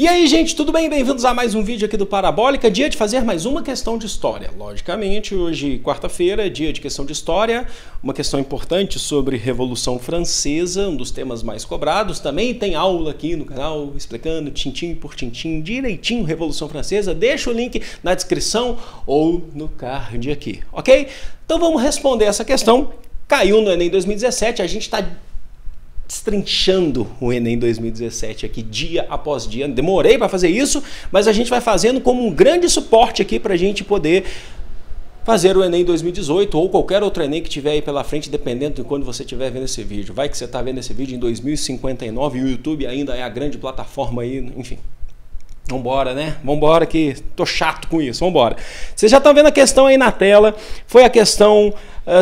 E aí, gente, tudo bem? Bem-vindos a mais um vídeo aqui do Parabólica. Dia de fazer mais uma questão de história. Logicamente, hoje, quarta-feira, é dia de questão de história, uma questão importante sobre Revolução Francesa, um dos temas mais cobrados. Também tem aula aqui no canal explicando tintim por tintim, direitinho, Revolução Francesa. Deixa o link na descrição ou no card aqui, ok? Então vamos responder essa questão. Caiu no Enem 2017, a gente está destrinchando o Enem 2017 aqui dia após dia. Demorei para fazer isso, mas a gente vai fazendo como um grande suporte aqui para a gente poder fazer o Enem 2018 ou qualquer outro Enem que tiver aí pela frente, dependendo de quando você estiver vendo esse vídeo. Vai que você está vendo esse vídeo em 2059 e o YouTube ainda é a grande plataforma aí, enfim. Vambora, né? Vambora que tô chato com isso, vambora. Vocês já estão vendo a questão aí na tela, foi a questão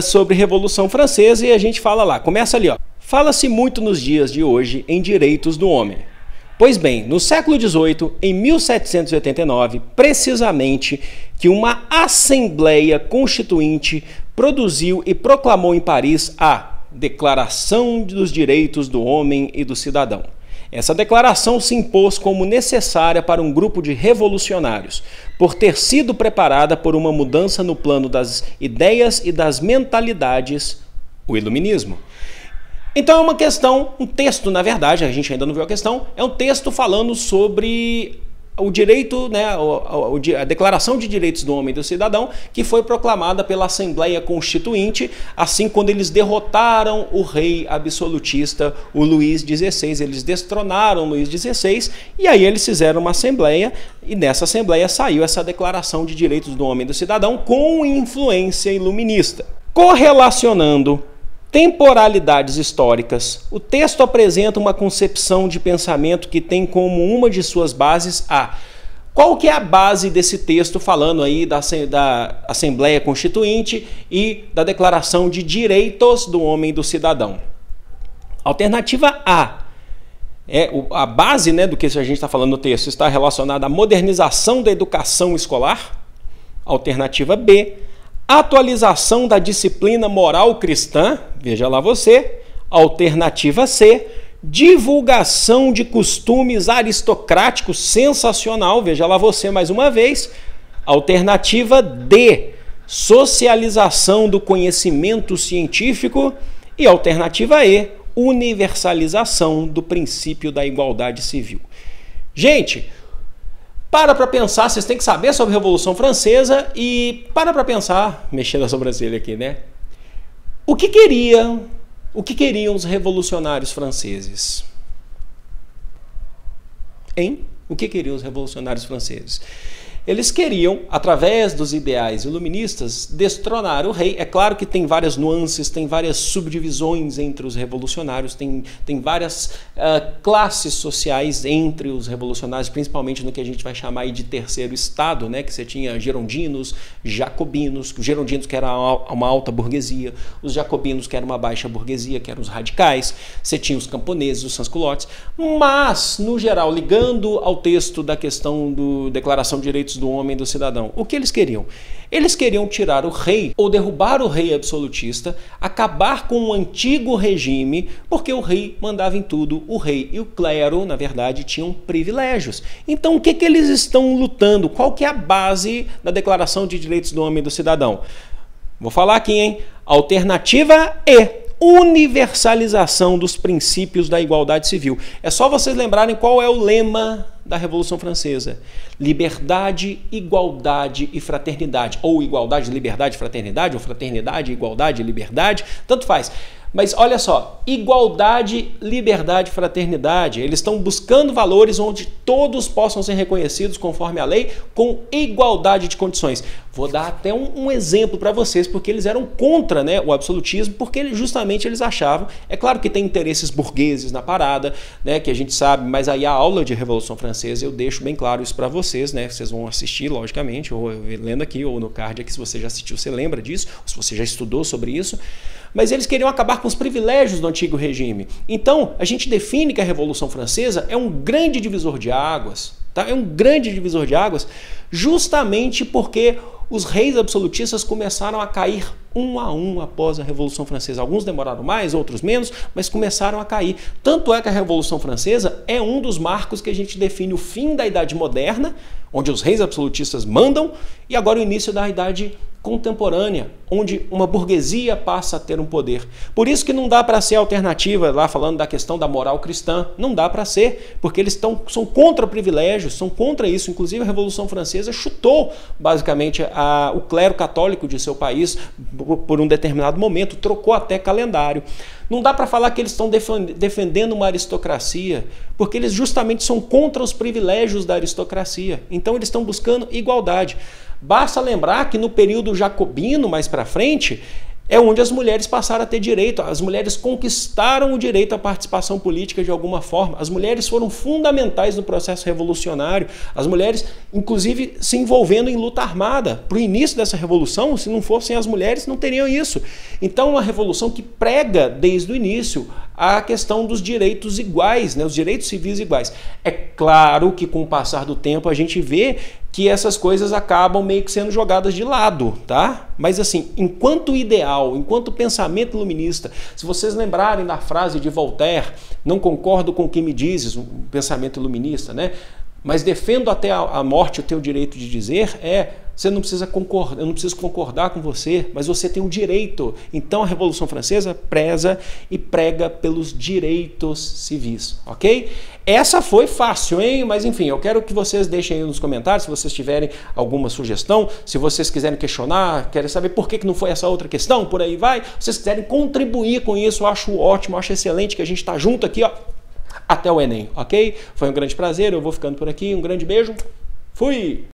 sobre Revolução Francesa e a gente fala lá, começa ali, ó. Fala-se muito nos dias de hoje em direitos do homem. Pois bem, no século XVIII, em 1789, precisamente, que uma Assembleia Constituinte produziu e proclamou em Paris a Declaração dos Direitos do Homem e do Cidadão. Essa declaração se impôs como necessária para um grupo de revolucionários, por ter sido preparada por uma mudança no plano das ideias e das mentalidades, o Iluminismo. Então é uma questão, um texto, na verdade, a gente ainda não viu a questão, é um texto falando sobre o direito, né, a Declaração de Direitos do Homem e do Cidadão, que foi proclamada pela Assembleia Constituinte, assim quando eles derrotaram o rei absolutista, o Luís XVI, eles destronaram o Luís XVI, e aí eles fizeram uma assembleia, e nessa assembleia saiu essa Declaração de Direitos do Homem e do Cidadão com influência iluminista. Correlacionando temporalidades históricas, o texto apresenta uma concepção de pensamento que tem como uma de suas bases a... Qual que é a base desse texto falando aí da Assembleia Constituinte e da Declaração de Direitos do Homem e do Cidadão? Alternativa A. A base, né, do que a gente está falando no texto está relacionada à modernização da educação escolar. Alternativa B. Atualização da disciplina moral cristã, veja lá você. Alternativa C, divulgação de costumes aristocráticos, sensacional, veja lá você mais uma vez. Alternativa D, socialização do conhecimento científico. E alternativa E, universalização do princípio da igualdade civil. Gente, para pensar, vocês têm que saber sobre a Revolução Francesa e para pensar, mexendo a sobrancelha aqui, né? O que queriam os revolucionários franceses? Hein? O que queriam os revolucionários franceses? Eles queriam, através dos ideais iluministas, destronar o rei. É claro que tem várias nuances, tem várias subdivisões entre os revolucionários, tem várias classes sociais entre os revolucionários, principalmente no que a gente vai chamar aí de terceiro estado, né? Que você tinha girondinos, jacobinos, os girondinos que era uma alta burguesia, os jacobinos que era uma baixa burguesia, que eram os radicais, você tinha os camponeses, os sans-culottes, mas, no geral, ligando ao texto da questão da Declaração de Direitos do Homem e do Cidadão. O que eles queriam? Eles queriam tirar o rei, ou derrubar o rei absolutista, acabar com o antigo regime, porque o rei mandava em tudo. O rei e o clero, na verdade, tinham privilégios. Então, o que eles estão lutando? Qual que é a base da Declaração de Direitos do Homem e do Cidadão? Vou falar aqui, hein? Alternativa E. Universalização dos princípios da igualdade civil. É só vocês lembrarem qual é o lema da Revolução Francesa. Liberdade, igualdade e fraternidade. Ou igualdade, liberdade, fraternidade, ou fraternidade, igualdade, liberdade, tanto faz. Mas olha só, igualdade, liberdade, fraternidade, eles estão buscando valores onde todos possam ser reconhecidos conforme a lei, com igualdade de condições. Vou dar até um exemplo para vocês, porque eles eram contra, né, o absolutismo, porque justamente eles achavam, é claro que tem interesses burgueses na parada, né, que a gente sabe, mas aí a aula de Revolução Francesa eu deixo bem claro isso para vocês, né, vocês vão assistir, logicamente, ou lendo aqui, ou no card aqui, se você já assistiu, você lembra disso, ou se você já estudou sobre isso. Mas eles queriam acabar com os privilégios do antigo regime. Então, a gente define que a Revolução Francesa é um grande divisor de águas. Tá? É um grande divisor de águas, justamente porque os reis absolutistas começaram a cair um a um após a Revolução Francesa. Alguns demoraram mais, outros menos, mas começaram a cair. Tanto é que a Revolução Francesa é um dos marcos que a gente define o fim da Idade Moderna, onde os reis absolutistas mandam, e agora o início da Idade Contemporânea, onde uma burguesia passa a ter um poder. Por isso que não dá para ser alternativa, lá falando da questão da moral cristã, não dá para ser, porque eles são contra privilégios, são contra isso. Inclusive a Revolução Francesa chutou basicamente o clero católico de seu país por um determinado momento, trocou até calendário. Não dá para falar que eles estão defendendo uma aristocracia, porque eles justamente são contra os privilégios da aristocracia. Então eles estão buscando igualdade. Basta lembrar que no período jacobino, mais para frente, é onde as mulheres passaram a ter direito. As mulheres conquistaram o direito à participação política de alguma forma. As mulheres foram fundamentais no processo revolucionário. As mulheres, inclusive, se envolvendo em luta armada. Para o início dessa revolução, se não fossem as mulheres, não teriam isso. Então, uma revolução que prega desde o início a questão dos direitos iguais, né? Os direitos civis iguais. É claro que com o passar do tempo a gente vê que essas coisas acabam meio que sendo jogadas de lado, tá? Mas assim, enquanto ideal, enquanto pensamento iluminista, se vocês lembrarem da frase de Voltaire, não concordo com o que me dizes, um pensamento iluminista, né? Mas defendo até a morte o teu direito de dizer, você não precisa concordar, eu não preciso concordar com você, mas você tem o direito. Então a Revolução Francesa preza e prega pelos direitos civis, ok? Essa foi fácil, hein? Mas enfim, eu quero que vocês deixem aí nos comentários, se vocês tiverem alguma sugestão, se vocês quiserem questionar, querem saber por que não foi essa outra questão, por aí vai, se vocês quiserem contribuir com isso, eu acho ótimo, eu acho excelente que a gente está junto aqui, ó, até o Enem, ok? Foi um grande prazer, eu vou ficando por aqui, um grande beijo, fui!